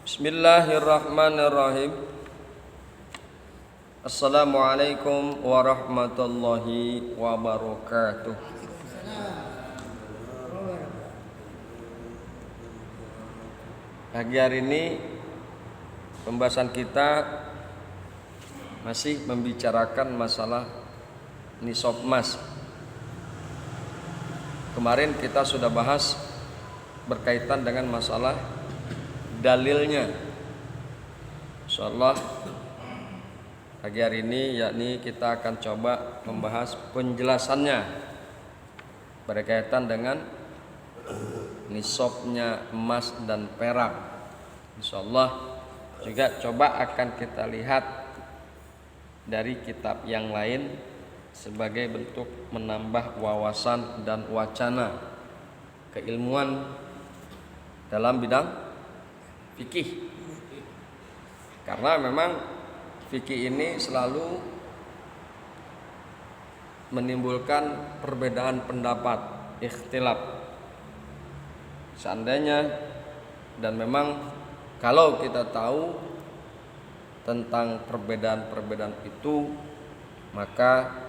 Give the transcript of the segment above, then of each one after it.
Bismillahirrahmanirrahim. Assalamualaikum warahmatullahi wabarakatuh. Pagi hari ini pembahasan kita masih membicarakan masalah nisab emas. Kemarin kita sudah bahas berkaitan dengan masalah dalilnya. Insyaallah pagi hari ini yakni kita akan coba membahas penjelasannya berkaitan dengan nisabnya emas dan perak. Insyaallah juga coba akan kita lihat dari kitab yang lain sebagai bentuk menambah wawasan dan wacana keilmuan dalam bidang fikih. Karena memang fikih ini selalu menimbulkan perbedaan pendapat, ikhtilaf. Seandainya dan memang kalau kita tahu tentang perbedaan-perbedaan itu, maka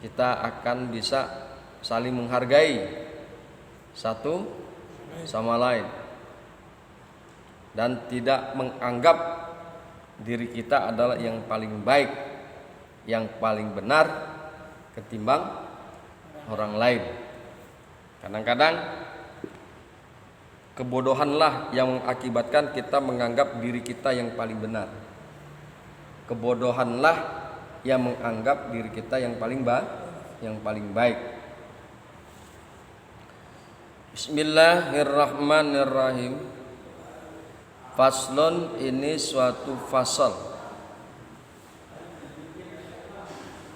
kita akan bisa saling menghargai satu sama lain dan tidak menganggap diri kita adalah yang paling baik, yang paling benar ketimbang orang lain. Kadang-kadang kebodohanlah yang mengakibatkan kita menganggap diri kita yang paling benar. Kebodohanlah yang menganggap diri kita yang paling baik. Bismillahirrahmanirrahim. Faslun, ini suatu fasal.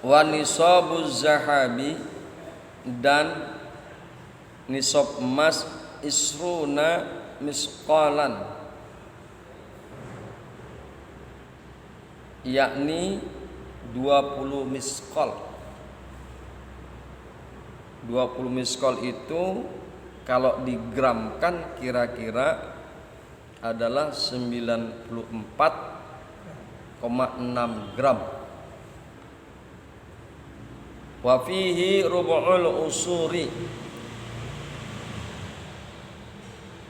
Wa nisabuz zahabi, dan nisab emas isruna misqalan, yakni 20 misqal. 20 misqal itu kalau digramkan kira-kira adalah 94,6 gram. Wa fihi rubu'ul usuri,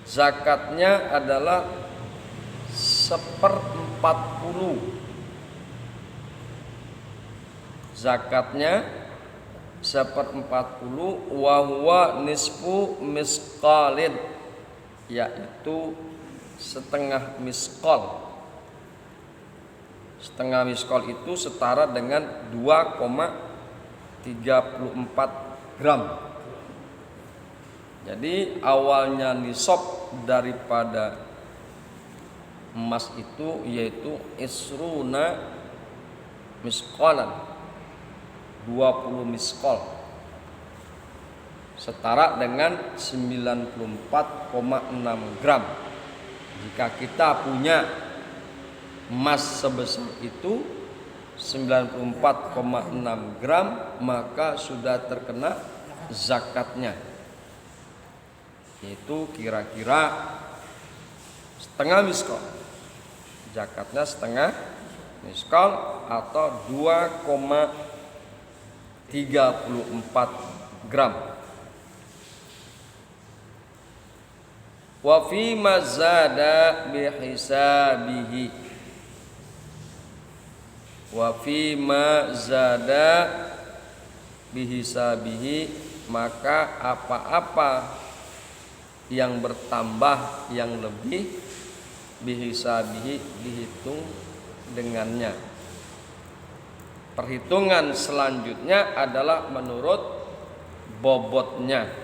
zakatnya adalah 1/40. Zakatnya 1/40. Wa huwa nisfu misqalin, yaitu setengah misqal. Setengah misqal itu setara dengan 2,34 gram. Jadi awalnya nisab daripada emas itu yaitu isruna misqalan, 20 misqal, setara dengan 94,6 gram. Jika kita punya emas sebesar itu 94,6 gram, maka sudah terkena zakatnya, yaitu kira-kira setengah misqal. Zakatnya setengah misqal atau 2,34 gram. Wa fi mazada bihisabihi, wa fi mazada bihisabihi, maka apa-apa yang bertambah yang lebih, bihisabihi dihitung dengannya. Perhitungan selanjutnya adalah menurut bobotnya.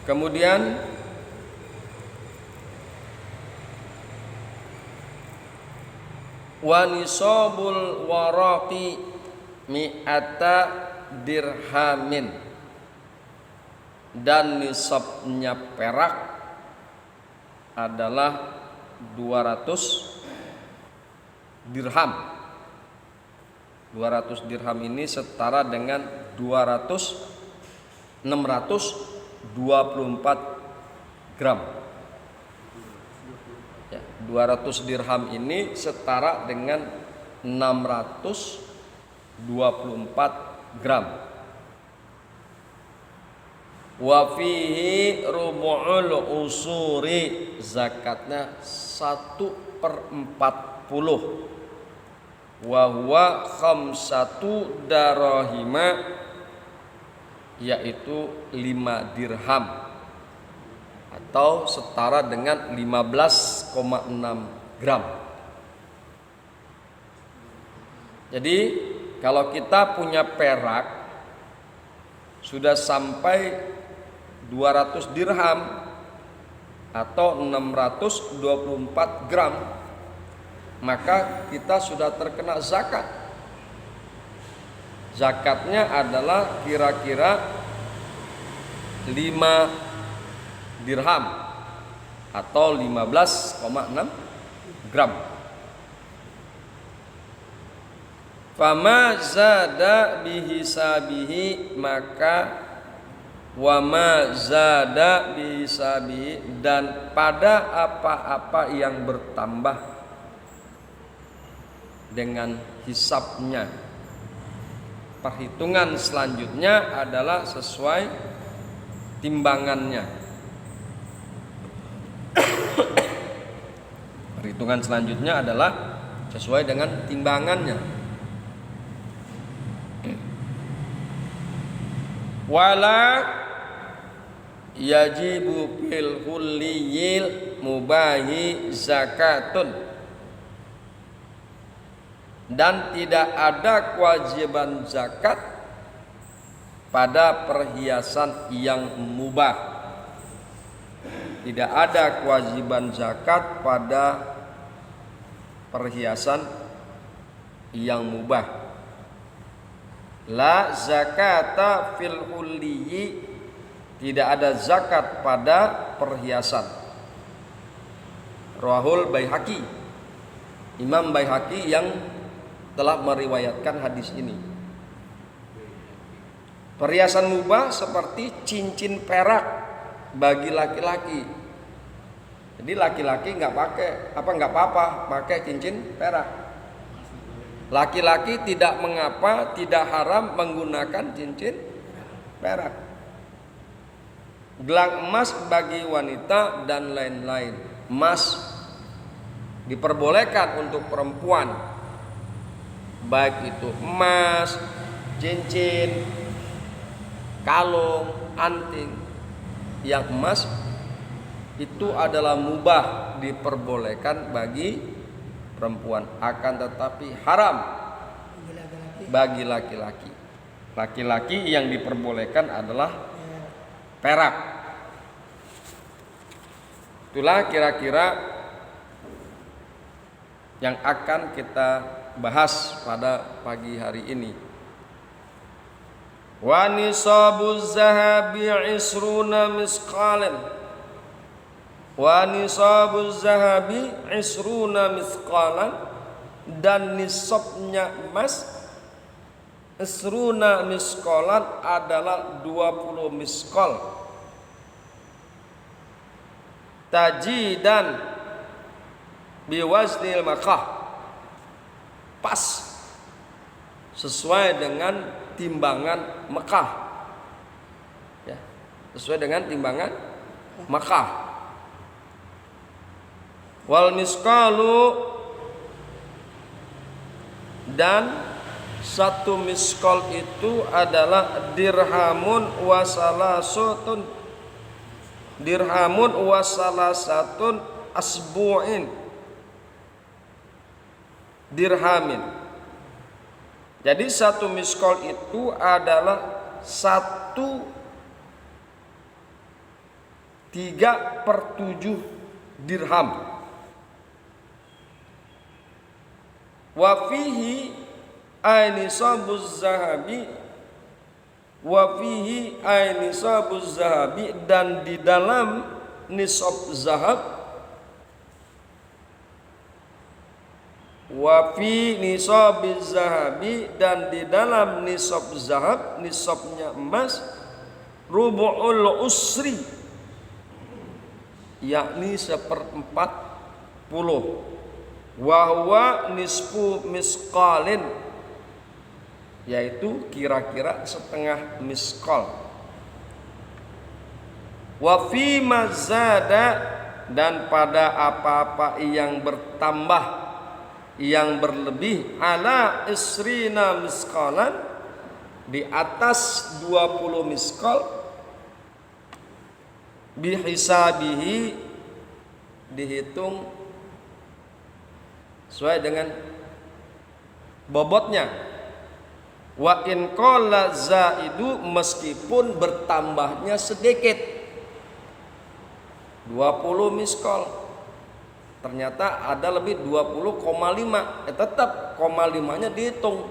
Kemudian wa nisabul waraqi mi'ata dirhamin, dan nisabnya perak adalah 200 dirham. 200 dirham ini setara dengan 624 gram. Ya, 200 dirham ini setara dengan 624 gram. Wa fihi rubu'ul usuri, zakatnya 1/40. Wa huwa khamsatu darahima, yaitu 5 dirham atau setara dengan 15,6 gram. Jadi kalau kita punya perak sudah sampai 200 dirham atau 624 gram, maka kita sudah terkena zakat. Zakatnya adalah kira-kira 5 dirham atau 15,6 gram. Fama zada bihisabihi, maka wama zada bihisabihi, dan pada apa-apa yang bertambah dengan hisabnya. Perhitungan selanjutnya adalah sesuai timbangannya. Perhitungan selanjutnya adalah sesuai dengan timbangannya. Wala yajibu fil hulliyil mubahi zakatun, dan tidak ada kewajiban zakat pada perhiasan yang mubah. Tidak ada kewajiban zakat pada perhiasan yang mubah. La zakata fil hulliyi, tidak ada zakat pada perhiasan. Rawahul Baihaqi, Imam Baihaqi yang telah meriwayatkan hadis ini. Perhiasan mubah seperti cincin perak bagi laki-laki. Jadi laki-laki nggak apa-apa pakai cincin perak. Laki-laki tidak mengapa, tidak haram menggunakan cincin perak. Gelang emas bagi wanita dan lain-lain. Emas diperbolehkan untuk perempuan, baik itu emas, cincin, kalung, anting. Yang emas itu adalah mubah, diperbolehkan bagi perempuan, akan tetapi haram bagi laki-laki. Laki-laki yang diperbolehkan adalah perak. Itulah kira-kira yang akan kita bahas pada pagi hari ini. Wa nisabuz zahabi 20 misqalan. Wa nisabuz zahabi 20 misqalan, dan nisabnya emas 20 misqalan adalah 20 misqal. Tajidan biwaznil makah, pas sesuai dengan timbangan Mekah, ya, sesuai dengan timbangan Mekah. Wal misqalu, dan 1 misqal itu adalah dirhamun wa salasatun, dirhamun wa salasatun asbu'in, dirhamin. Jadi 1 misqal itu adalah 1/3 dirham. Wa fihi ainisabuz zahabi, wa fihi ainisabuz zahabi, dan di dalam nisab zahab, wa fi nisabiz zahabi, dan di dalam nisab zahab, nisabnya emas, rubu'ul usri, yakni 1/40. Wa huwa nisfu misqalin, yaitu kira-kira setengah miskal. Wa fi mazada, dan pada apa-apa yang bertambah, yang berlebih, ala isrina miskalan, di atas 20 miskal, bihisabihi, dihitung sesuai dengan bobotnya. Wa in qala zaidu, meskipun bertambahnya sedikit, 20 miskal ternyata ada lebih 20,5, tetap 0,5-nya dihitung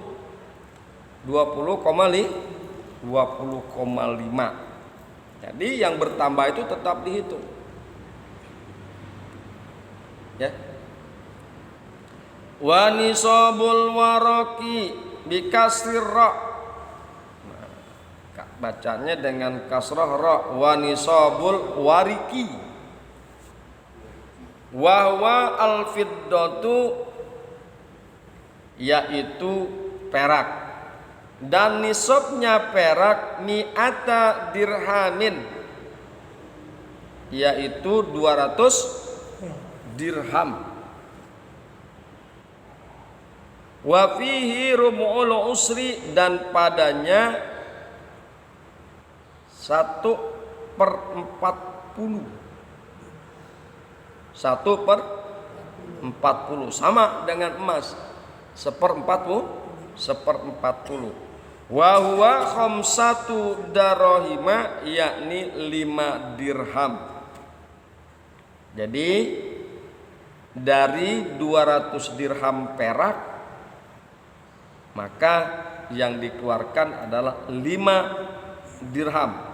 20,5. Jadi yang bertambah itu tetap dihitung, ya. Wa nisabul waraqi bikasrir ra, nah, bacanya dengan kasrah ra. Wa nisabul wariki, wa huwa al-fiddatu, yaitu perak, dan nisabnya perak mi'ata dirhamin, yaitu 200 dirham. Wa fihi rub'ul usri, dan padanya 1/40. 1/40 sama dengan emas, 1/40. Wa huwa khamsatu darahima, yakni 5 dirham. Jadi dari 200 dirham perak, maka yang dikeluarkan adalah 5 dirham.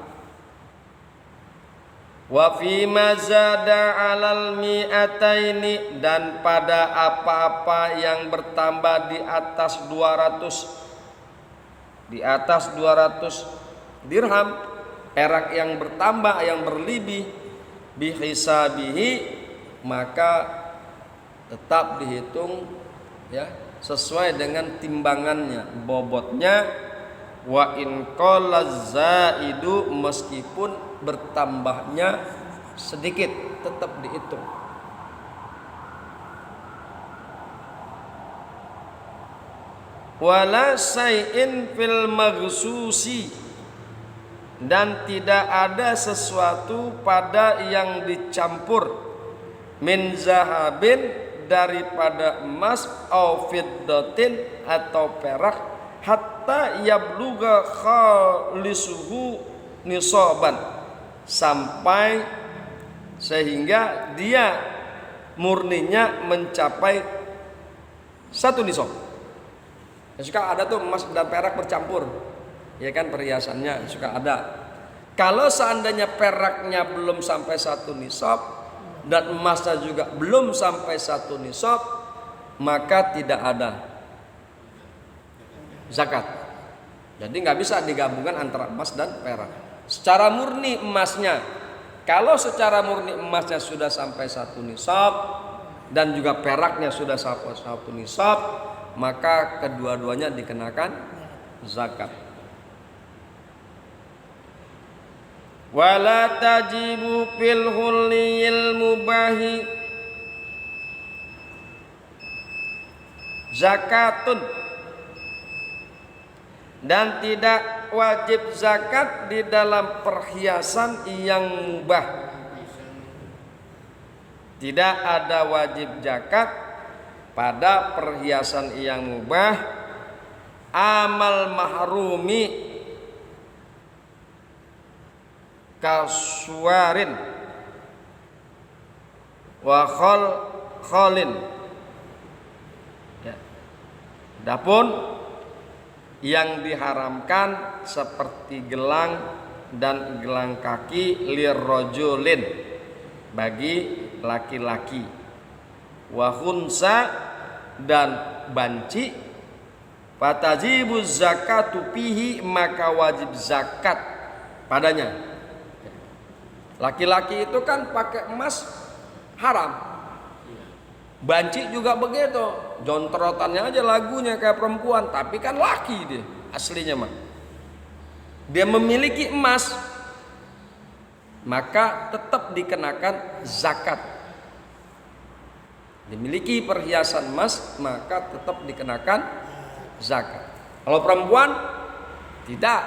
Wa fi ma zada 'alal mi'ataini, dan pada apa-apa yang bertambah di atas 200 dirham, perak yang bertambah, yang berlebih, bihisabihi, maka tetap dihitung, ya, sesuai dengan timbangannya, bobotnya. Wa in qala zaidu, meskipun bertambahnya sedikit, tetap dihitung. Wala syai'in fil maghsusi, dan tidak ada sesuatu pada yang dicampur, min zahabin, daripada emas, au fiddatin, atau perak, hatta yabluga khalisuhu nisaban, sampai sehingga dia murninya mencapai 1 nisab. Suka ada tuh emas dan perak bercampur, ya kan, perhiasannya suka ada. Kalau seandainya peraknya belum sampai 1 nisab dan emasnya juga belum sampai 1 nisab, maka tidak ada zakat. Jadi nggak bisa digabungkan antara emas dan perak. Secara murni emasnya, kalau secara murni emasnya sudah sampai 1 nisab dan juga peraknya sudah sampai 1 nisab, maka kedua-duanya dikenakan zakat. Wala tajibu fil hulliyil mubahi zakatun, dan tidak wajib zakat di dalam perhiasan yang mubah. Tidak ada wajib zakat pada perhiasan yang mubah. Amal mahrumi kasuarin wa khalin, ya. Adapun yang diharamkan seperti gelang dan gelang kaki, lirrojulin, bagi laki-laki, wa khunsa, dan banci, fatajibu zakatu fihi, maka wajib zakat padanya. Laki-laki itu kan pakai emas haram. Banci juga begitu. Jontrotannya aja lagunya kayak perempuan, tapi kan laki dia aslinya mah. Dia memiliki emas, maka tetap dikenakan zakat. Dimiliki perhiasan emas, maka tetap dikenakan zakat. Kalau perempuan tidak,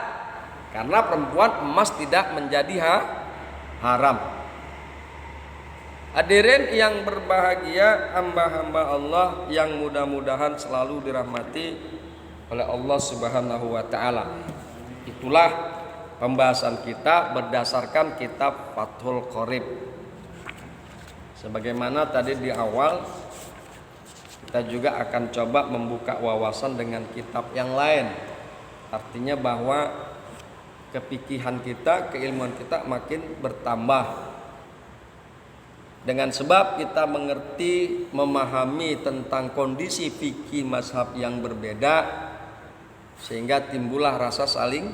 karena perempuan emas tidak menjadi haram. Hadirin yang berbahagia, hamba-hamba Allah yang mudah-mudahan selalu dirahmati oleh Allah Subhanahu wa taala. Itulah pembahasan kita berdasarkan kitab Fathul Qorib. Sebagaimana tadi di awal, kita juga akan coba membuka wawasan dengan kitab yang lain. Artinya bahwa kepikihan kita, keilmuan kita makin bertambah. Dengan sebab kita mengerti, memahami tentang kondisi fikih mazhab yang berbeda, sehingga timbullah rasa saling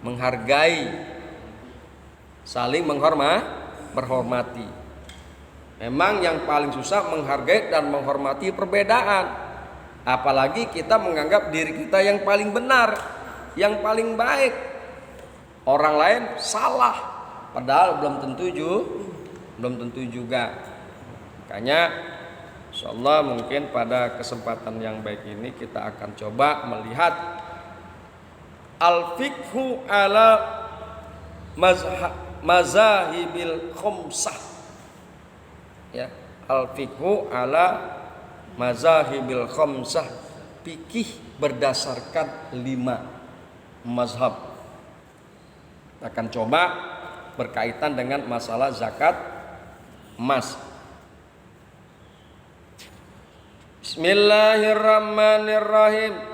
menghargai, saling menghormati. Memang yang paling susah menghargai dan menghormati perbedaan. Apalagi kita menganggap diri kita yang paling benar, yang paling baik. Orang lain salah, padahal belum tentu juga. Makanya insyaallah mungkin pada kesempatan yang baik ini kita akan coba melihat al-fiqhu ala mazahibil khamsah. Ya, al-fiqhu ala mazahibil khamsah, fikih berdasarkan 5 mazhab. Kita akan coba berkaitan dengan masalah zakat emas. Bismillahirrahmanirrahim.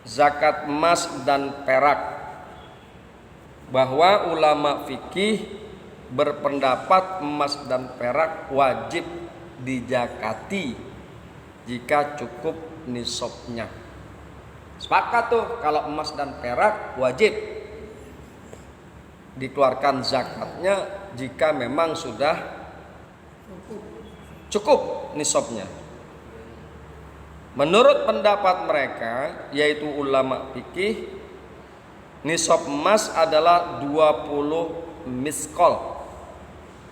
Zakat emas dan perak. Bahwa ulama fikih berpendapat emas dan perak wajib dizakati jika cukup nisabnya. Sepakat tuh kalau emas dan perak wajib dikeluarkan zakatnya jika memang sudah cukup nisabnya. Menurut pendapat mereka, yaitu ulama fikih, nisab emas adalah 20 miskol.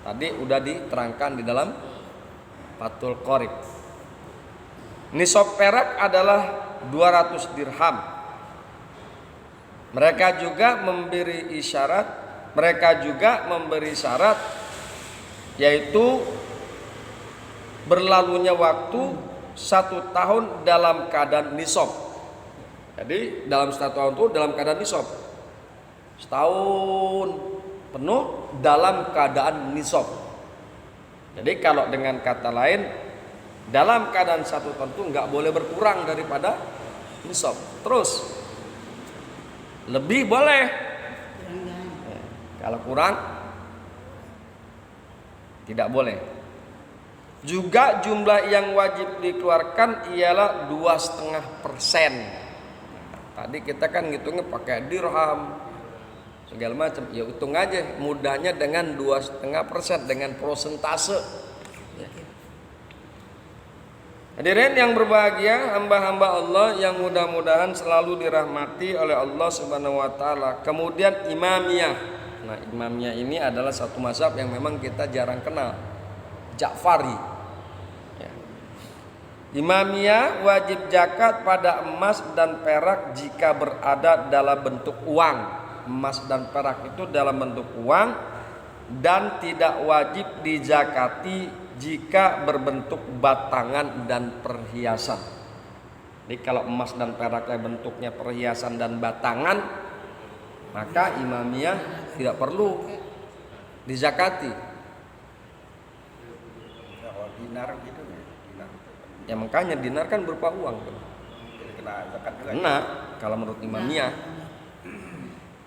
Tadi udah diterangkan di dalam Fathul Qorib. Nisab perak adalah 200 dirham. Mereka juga memberi syarat, yaitu berlalunya waktu 1 tahun dalam keadaan nisab. Jadi dalam 1 tahun itu dalam keadaan nisab. Setahun penuh dalam keadaan nisab. Jadi kalau dengan kata lain, dalam keadaan 1 tahun itu nggak boleh berkurang daripada nisab. Terus lebih boleh. Kalau kurang tidak boleh. Juga jumlah yang wajib dikeluarkan ialah 2,5%. Tadi kita kan ngitungnya pakai dirham segala macam. Ya hitung aja mudahnya dengan 2,5% dengan prosentase. Hadirin yang berbahagia, hamba-hamba Allah yang mudah-mudahan selalu dirahmati oleh Allah Subhanahu wa taala. Kemudian Imamiyah. Nah, Imamiyah ini adalah satu mazhab yang memang kita jarang kenal. Ja'fari. Ya. Imamiyah wajib zakat pada emas dan perak jika berada dalam bentuk uang. Emas dan perak itu dalam bentuk uang dan tidak wajib dizakati jika berbentuk batangan dan perhiasan. Jadi kalau emas dan peraknya bentuknya perhiasan dan batangan, maka Imamiyah tidak perlu dizakati. Kalau dinar gitu ya, dinar. Ya makanya dinar kan berupa uang. Jadi kena zakat juga. Kena kalau menurut Imamiyah.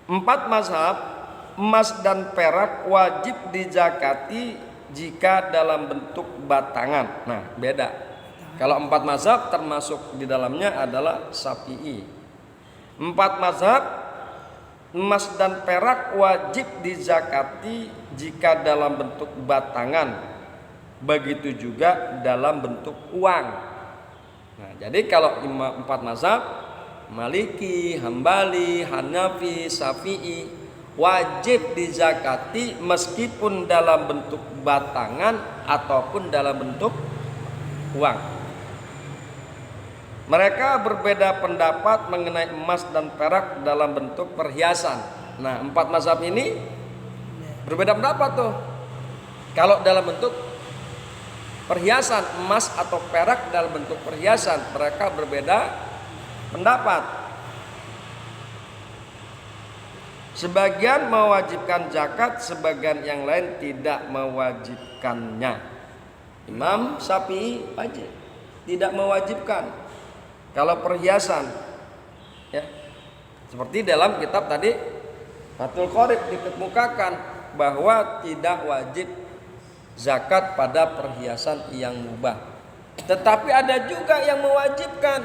4 mazhab, emas dan perak wajib dizakati jika dalam bentuk batangan. Nah, beda. Kalau 4 mazhab termasuk di dalamnya adalah Syafi'i. 4 mazhab emas dan perak wajib dizakati jika dalam bentuk batangan, begitu juga dalam bentuk uang. Nah, jadi kalau empat mazhab, Maliki, Hambali, Hanafi, Syafi'i, wajib dizakati meskipun dalam bentuk batangan ataupun dalam bentuk uang. Mereka berbeda pendapat mengenai emas dan perak dalam bentuk perhiasan. Nah, empat mazhab ini berbeda pendapat tuh. Kalau dalam bentuk perhiasan, emas atau perak dalam bentuk perhiasan, mereka berbeda pendapat. Sebagian mewajibkan zakat, sebagian yang lain tidak mewajibkannya. Imam Syafi'i wajib, tidak mewajibkan kalau perhiasan, ya. Seperti dalam kitab tadi Fathul Qorib dikemukakan bahwa tidak wajib zakat pada perhiasan yang mubah. Tetapi ada juga yang mewajibkan,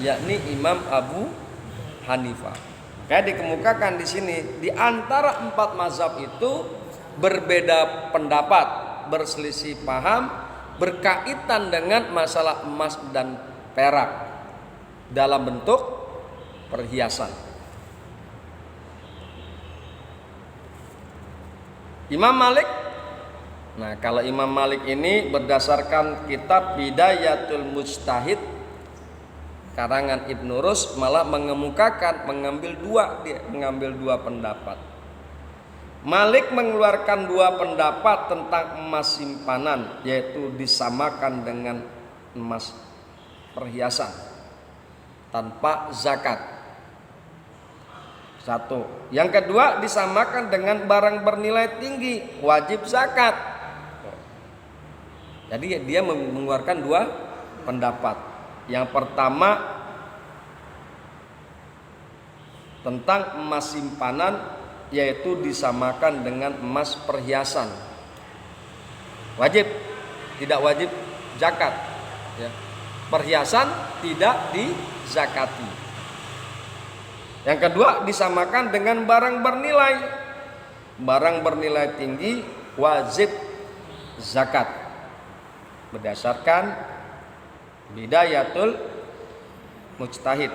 yakni Imam Abu Hanifah. Kayak dikemukakan di sini, di antara empat mazhab itu berbeda pendapat, berselisih paham berkaitan dengan masalah emas dan perak dalam bentuk perhiasan. Imam Malik, nah kalau Imam Malik ini berdasarkan kitab Bidayatul Mujtahid karangan Ibnu Rus malah mengambil dua pendapat. Malik mengeluarkan dua pendapat tentang emas simpanan, yaitu disamakan dengan emas perhiasan tanpa zakat. Satu. Yang kedua, disamakan dengan barang bernilai tinggi, wajib zakat. Jadi dia mengeluarkan dua pendapat. Yang pertama tentang emas simpanan, yaitu disamakan dengan emas perhiasan. Wajib, tidak wajib zakat, ya. Perhiasan tidak dizakati. Yang kedua, disamakan dengan barang bernilai. Barang bernilai tinggi wajib zakat berdasarkan Bidayatul Mujtahid.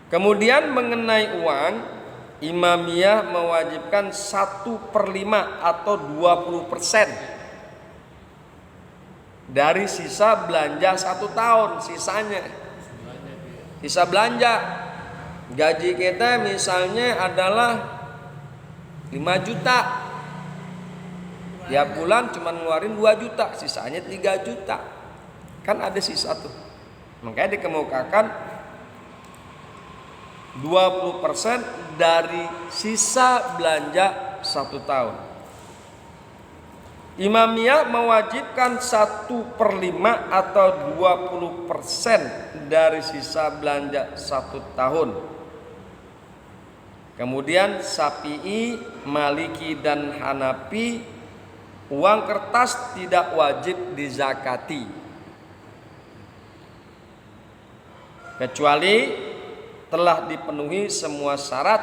Kemudian mengenai uang, Imamiyah mewajibkan 1/5 atau 20% dari sisa belanja 1 tahun. Sisa belanja gaji kita misalnya adalah 5 juta, tiap bulan cuma ngeluarin 2 juta, sisanya 3 juta. Kan ada sisa tuh. Makanya dikemukakan 20% dari sisa belanja 1 tahun. Imamiyah mewajibkan 1/5 atau 20% dari sisa belanja 1 tahun. Kemudian Syafi'i, Maliki dan Hanafi, uang kertas tidak wajib dizakati kecuali telah dipenuhi semua syarat,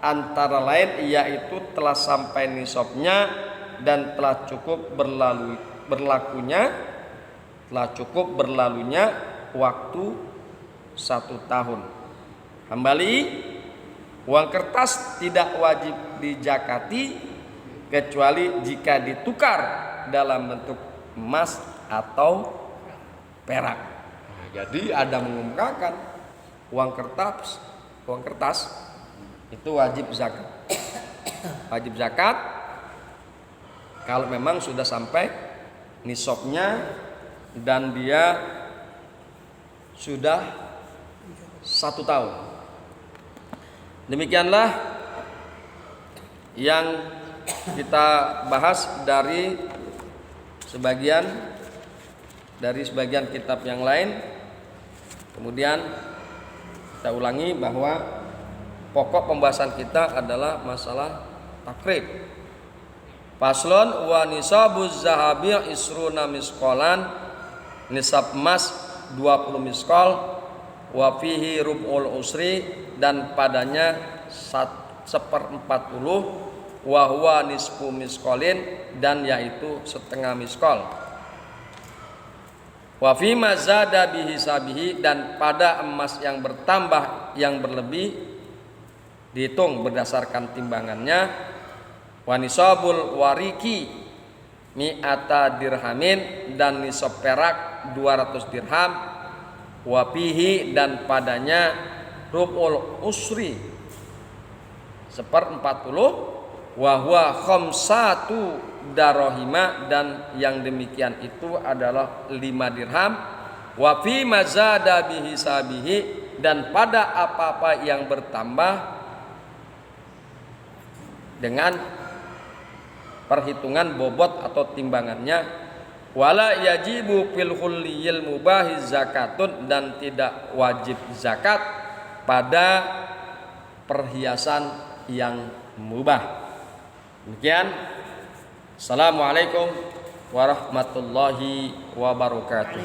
antara lain yaitu telah sampai nisabnya dan telah cukup berlalunya waktu 1 tahun. Kembali, uang kertas tidak wajib dizakati kecuali jika ditukar dalam bentuk emas atau perak. Nah, jadi ada mengemukakan uang kertas itu wajib zakat. Wajib zakat kalau memang sudah sampai nisabnya dan dia sudah 1 tahun. Demikianlah yang kita bahas dari sebagian kitab yang lain. Kemudian kita ulangi bahwa pokok pembahasan kita adalah masalah takrib. Faslon wa nisabuz zahabi isruna misqalan, nisab emas 20 misqal, wa fihi rub'ul usri, dan padanya 1/40 wa huwa nisfu misqalin, dan yaitu setengah miskol. Wa fi ma zada bihi sabihi, dan pada emas yang bertambah yang berlebih dihitung berdasarkan timbangannya. Wa nisabul wariki mi'ata dirhamin, dan nisab perak 200 dirham. Wa fihi, dan padanya rub'ul usri 1/40 wa huwa khamsatu darohima, dan yang demikian itu adalah 5 dirham. Wa fi mazada bihi sabihi, dan pada apa-apa yang bertambah dengan perhitungan bobot atau timbangannya. Wala yajibu fil khulliyil mubahi zakatun, dan tidak wajib zakat pada perhiasan yang mubah. Demikian. Assalamualaikum warahmatullahi wabarakatuh.